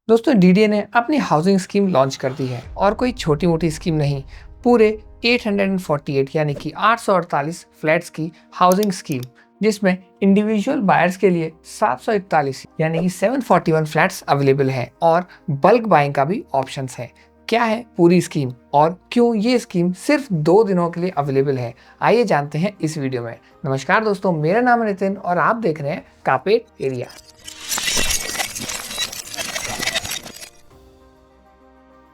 दोस्तों डीडीए ने अपनी हाउसिंग स्कीम लॉन्च कर दी है और कोई छोटी मोटी स्कीम नहीं, पूरे 848 यानी कि 848 फ्लैट्स की हाउसिंग स्कीम, जिसमें इंडिविजुअल बायर्स के लिए 741 यानी कि 741 फ्लैट्स अवेलेबल हैं और बल्क बाइंग का भी ऑप्शंस है। क्या है पूरी स्कीम और क्यों ये स्कीम सिर्फ 2 दिनों के लिए अवेलेबल है, आइए जानते हैं इस वीडियो में। नमस्कार दोस्तों, मेरा नाम है नितिन और आप देख रहे हैं कारपेट एरिया।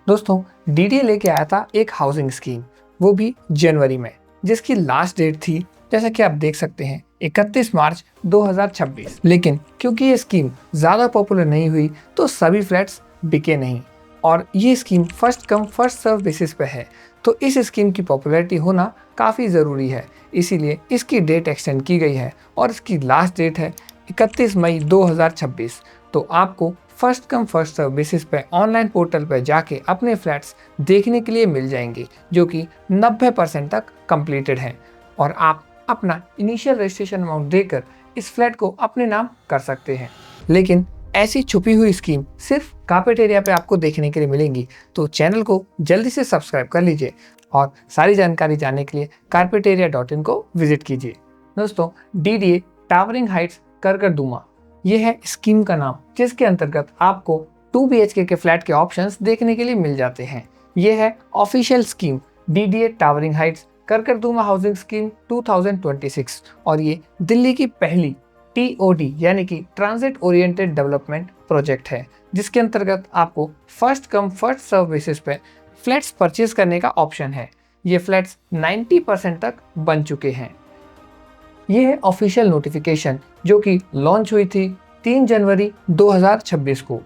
दोस्तों डीडीए लेके आया था एक हाउसिंग स्कीम, वो भी जनवरी में, जिसकी लास्ट डेट थी जैसा कि आप देख सकते हैं 31 मार्च 2026। लेकिन क्योंकि ये स्कीम ज़्यादा पॉपुलर नहीं हुई तो सभी फ्लैट्स बिके नहीं और ये scheme first come first serve basis पे है, तो इस स्कीम की पॉपुलैरिटी होना काफ़ी ज़रूरी है। इसीलिए इसकी डेट एक्सटेंड की गई है और इसकी लास्ट डेट है 31 मई 2026। तो आपको first come first serve basis पे ऑनलाइन पोर्टल पर जाके अपने फ्लैट्स देखने के लिए मिल जाएंगे, जो कि 90% तक कंप्लीटेड हैं और आप अपना इनिशियल रजिस्ट्रेशन अमाउंट देकर इस फ्लैट को अपने नाम कर सकते हैं। लेकिन ऐसी छुपी हुई स्कीम सिर्फ कारपेट एरिया पे आपको देखने के लिए मिलेंगी, तो चैनल को जल्दी से सब्सक्राइब कर लीजिए और सारी जानकारी जानने के लिए carpetaria.in को विजिट कीजिए। दोस्तों डीडीए टावरिंग हाइट्स करकरदुमा, ये है स्कीम का नाम, जिसके अंतर्गत आपको 2 BHK के फ्लैट के ऑप्शंस देखने के लिए मिल जाते हैं। ये है official scheme DDA towering heights Karkardooma housing scheme 2026 और ये दिल्ली की पहली टीओडी यानी कि ट्रांजिट ओरिएंटेड डेवलपमेंट प्रोजेक्ट है, जिसके अंतर्गत आपको first come first serve basis पे फ्लैट्स परचेज करने का ऑप्शन है। ये फ्लैट्स 90% तक बन चुके हैं। ये है ऑफिशियल नोटिफिकेशन जो कि लॉन्च हुई थी 3 जनवरी 2026 को।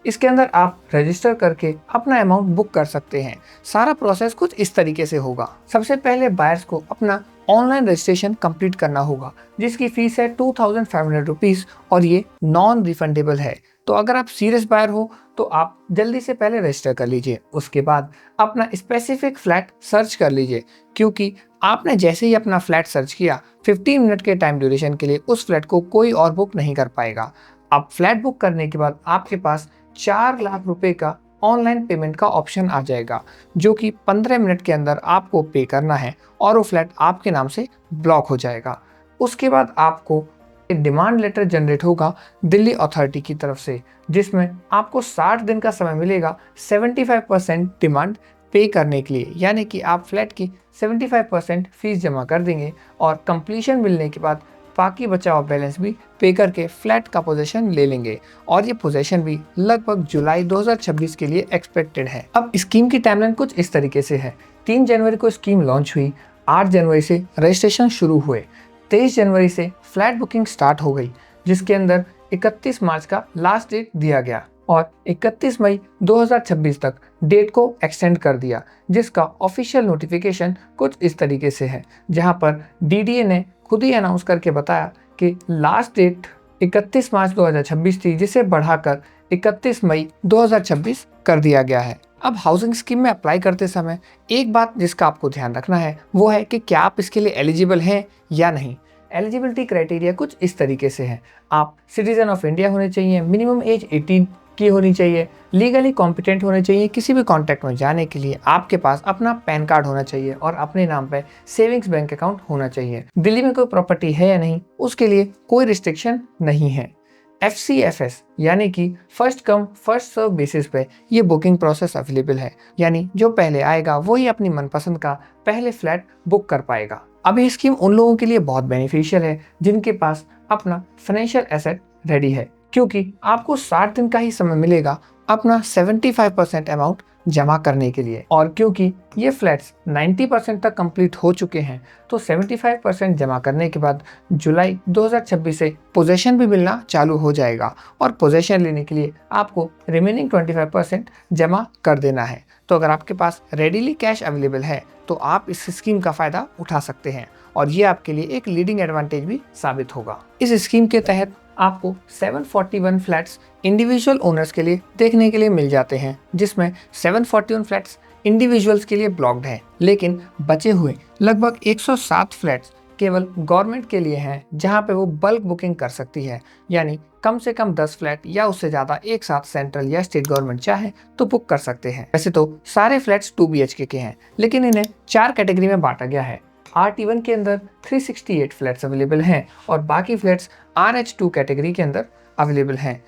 इसके अंदर आप रजिस्टर करके अपना अमाउंट बुक कर सकते हैं। सारा प्रोसेस कुछ इस तरीके से होगा। सबसे पहले बायर्स को अपना ऑनलाइन रजिस्ट्रेशन कंप्लीट करना होगा, जिसकी फीस है 2500 रुपीज़ और ये नॉन रिफंडेबल है। तो अगर आप सीरियस बायर हो तो आप जल्दी से पहले रजिस्टर कर लीजिए। उसके बाद अपना स्पेसिफिक फ्लैट सर्च कर लीजिए, क्योंकि आपने जैसे ही अपना फ्लैट सर्च किया 15 मिनट के टाइम ड्यूरेशन के लिए उस फ्लैट को कोई और बुक नहीं कर पाएगा। अब फ्लैट बुक करने के बाद आपके पास 4 लाख रुपए का ऑनलाइन पेमेंट का ऑप्शन आ जाएगा, जो कि 15 मिनट के अंदर आपको पे करना है और वो फ्लैट आपके नाम से ब्लॉक हो जाएगा। उसके बाद आपको एक डिमांड लेटर जनरेट होगा दिल्ली अथॉरिटी की तरफ से, जिसमें आपको 60 दिन का समय मिलेगा 75% डिमांड पे करने के लिए, यानी कि आप फ्लैट की 75% फीस जमा कर देंगे और कंप्लीशन मिलने के बाद बाकी बचा हुआ बैलेंस भी पे करके फ्लैट का पोजीशन ले लेंगे और ये पोजीशन भी लगभग जुलाई 2026 के लिए एक्सपेक्टेड है। अब स्कीम की टाइमलाइन कुछ इस तरीके से है। 3 जनवरी को स्कीम लॉन्च हुई, 8 जनवरी से रजिस्ट्रेशन शुरू हुए, 23 जनवरी से फ्लैट बुकिंग स्टार्ट हो गई, जिसके अंदर 31 मार्च का लास्ट डेट दिया गया और 31 मई 2026 तक डेट को एक्सटेंड कर दिया, जिसका ऑफिशियल नोटिफिकेशन कुछ इस तरीके से है, जहां पर डीडीए ने खुद ही अनाउंस करके बताया कि लास्ट डेट 31 मार्च 2026 थी, जिसे बढ़ाकर 31 मई 2026 कर दिया गया है। अब हाउसिंग स्कीम में अप्लाई करते समय एक बात जिसका आपको ध्यान रखना है वो है कि क्या आप इसके लिए एलिजिबल हैं या नहीं। एलिजिबिलिटी क्राइटेरिया कुछ इस तरीके से है। आप सिटीजन ऑफ इंडिया होने चाहिए, मिनिमम एज 18 की होनी चाहिए, लीगली कॉम्पिटेंट होने चाहिए, किसी भी कॉन्टैक्ट में जाने के लिए आपके पास अपना पैन कार्ड होना चाहिए और अपने नाम पे सेविंग्स बैंक अकाउंट होना चाहिए। दिल्ली में कोई प्रॉपर्टी है या नहीं उसके लिए कोई रिस्ट्रिक्शन नहीं है। FCFS यानी कि first come first serve basis पे ये बुकिंग प्रोसेस अवेलेबल है, यानी जो पहले आएगा वही अपनी मनपसंद का पहले फ्लैट बुक कर पाएगा। अब ये स्कीम उन लोगों के लिए बहुत बेनिफिशियल है जिनके पास अपना फाइनेंशियल एसेट रेडी है, क्योंकि आपको 60 दिन का ही समय मिलेगा अपना 75% अमाउंट जमा करने के लिए। और क्योंकि ये फ्लैट्स 90% तक कंप्लीट हो चुके हैं, तो 75% जमा करने के बाद जुलाई 2026 से पोजेशन भी मिलना चालू हो जाएगा और पोजेशन लेने के लिए आपको रिमेनिंग 25% जमा कर देना है। तो अगर आपके पास रेडीली कैश अवेलेबल है तो आप इस स्कीम का फ़ायदा उठा सकते हैं और ये आपके लिए एक लीडिंग एडवांटेज भी साबित होगा। इस स्कीम के तहत आपको 741 फ्लैट्स इंडिविजुअल ओनर्स के लिए देखने के लिए मिल जाते हैं, जिसमें 741 फ्लैट्स इंडिविजुअल्स के लिए ब्लॉक्ड हैं, लेकिन बचे हुए लगभग 107 फ्लैट्स केवल गवर्नमेंट के लिए हैं, जहां पे वो बल्क बुकिंग कर सकती है, यानी कम से कम 10 फ्लैट या उससे ज़्यादा एक साथ सेंट्रल या स्टेट गवर्नमेंट चाहे तो बुक कर सकते हैं। वैसे तो सारे फ्लैट्स 2 BHK के हैं, लेकिन इन्हें 4 कैटेगरी में बांटा गया है। RT1 के अंदर 368 फ्लैट्स अवेलेबल हैं और बाकी फ्लैट्स RH2 कैटेगरी के अंदर अवेलेबल हैं।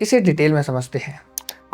इसे डिटेल में समझते हैं।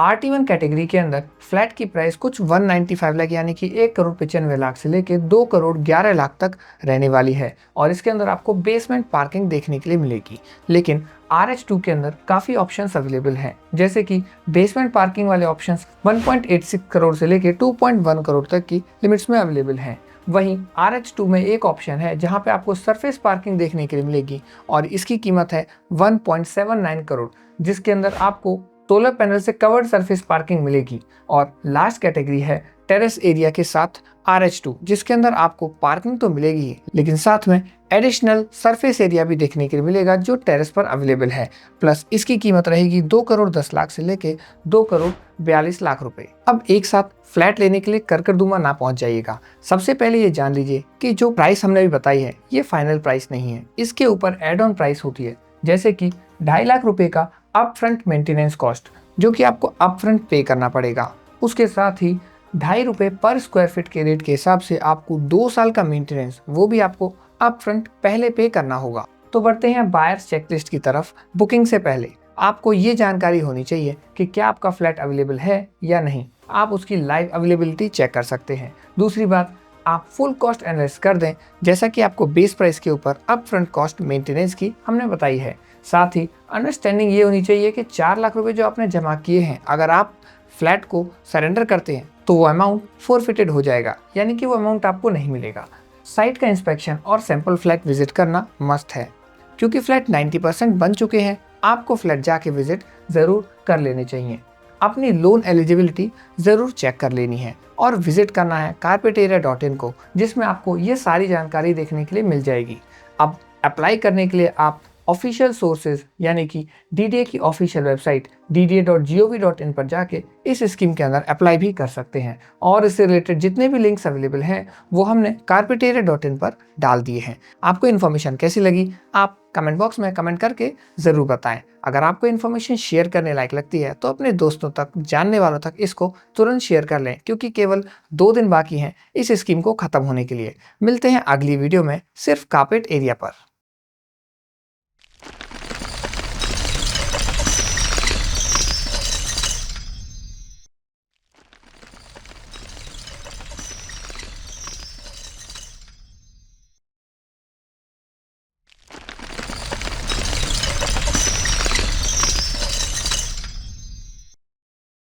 RT1 कैटेगरी के अंदर फ्लैट की प्राइस कुछ 195 लाख यानी कि 1,95,00,000 से लेके 2,11,00,000 तक रहने वाली है और इसके अंदर आपको बेसमेंट पार्किंग देखने के लिए मिलेगी। लेकिन RH2 के अंदर काफ़ी ऑप्शंस अवेलेबल हैं, जैसे कि बेसमेंट पार्किंग वाले ऑप्शंस 1.86 करोड़ से लेके 2.1 करोड़ तक की लिमिट्स में अवेलेबल हैं। वहीं RH2 में एक ऑप्शन है जहां पे आपको सरफेस पार्किंग देखने के लिए मिलेगी और इसकी कीमत है 1.79 करोड़, जिसके अंदर आपको सोलर पैनल से कवर्ड सरफेस पार्किंग मिलेगी। और लास्ट कैटेगरी है टेरेस एरिया के साथ RH2, जिसके अंदर आपको पार्किंग तो मिलेगी ही, लेकिन साथ में एडिशनल सरफेस एरिया भी देखने के लिए मिलेगा जो टेरेस पर अवेलेबल है। प्लस इसकी कीमत रहेगी 2,10,00,000 से लेके 2,42,00,000 रुपए। अब एक साथ फ्लैट लेने के लिए करकरदुमा ना पहुंच जाइएगा। सबसे पहले ये जान लीजिए कि जो प्राइस हमने भी बताई है ये फाइनल प्राइस नहीं है, इसके ऊपर एड ऑन प्राइस होती है, जैसे कि 2.5 लाख रुपए का अपफ्रंट मेंटेनेंस कॉस्ट जो कि आपको अपफ्रंट पे करना पड़ेगा। उसके साथ ही 2.5 रुपए पर स्क्वायर फीट के रेट के हिसाब से आपको 2 साल का मेंटेनेंस वो भी आपको अपफ्रंट पहले पे करना होगा। तो बढ़ते हैं बायर्स चेकलिस्ट की तरफ। बुकिंग से पहले आपको ये जानकारी होनी चाहिए कि क्या आपका फ्लैट अवेलेबल है या नहीं। आप उसकी लाइव अवेलेबिलिटी चेक कर सकते हैं। दूसरी बात, आप फुल कॉस्ट एनालिसिस कर दें, जैसा कि आपको बेस प्राइस के ऊपर अपफ्रंट कॉस्ट मेंटेनेंस की हमने बताई है। साथ ही अंडरस्टैंडिंग ये होनी चाहिए कि 4 लाख रुपए जो आपने जमा किए हैं, अगर आप फ्लैट को सरेंडर करते हैं तो वो अमाउंट फोरफिटेड हो जाएगा, यानी कि वो अमाउंट आपको नहीं मिलेगा। साइट का इंस्पेक्शन और सैंपल फ्लैट विजिट करना मस्ट है, क्योंकि फ्लैट 90% बन चुके हैं। आपको फ्लैट जाके विजिट ज़रूर कर लेने चाहिए। अपनी लोन एलिजिबिलिटी ज़रूर चेक कर लेनी है और विजिट करना है carpetaria.in को, जिसमें आपको ये सारी जानकारी देखने के लिए मिल जाएगी। अब अप्लाई करने के लिए आप ऑफिशियल सोर्सेज यानी कि DDA की ऑफिशियल वेबसाइट dda.gov.in पर जाके इस स्कीम के अंदर अप्लाई भी कर सकते हैं और इससे रिलेटेड जितने भी लिंक्स अवेलेबल हैं वो हमने carpetaria.in पर डाल दिए हैं। आपको इन्फॉर्मेशन कैसी लगी आप कमेंट बॉक्स में कमेंट करके ज़रूर बताएं। अगर आपको इन्फॉर्मेशन शेयर करने लायक लगती है तो अपने दोस्तों तक, जानने वालों तक इसको तुरंत शेयर कर लें, क्योंकि केवल 2 दिन बाकी हैं इस स्कीम को ख़त्म होने के लिए। मिलते हैं अगली वीडियो में सिर्फ कारपेट एरिया पर।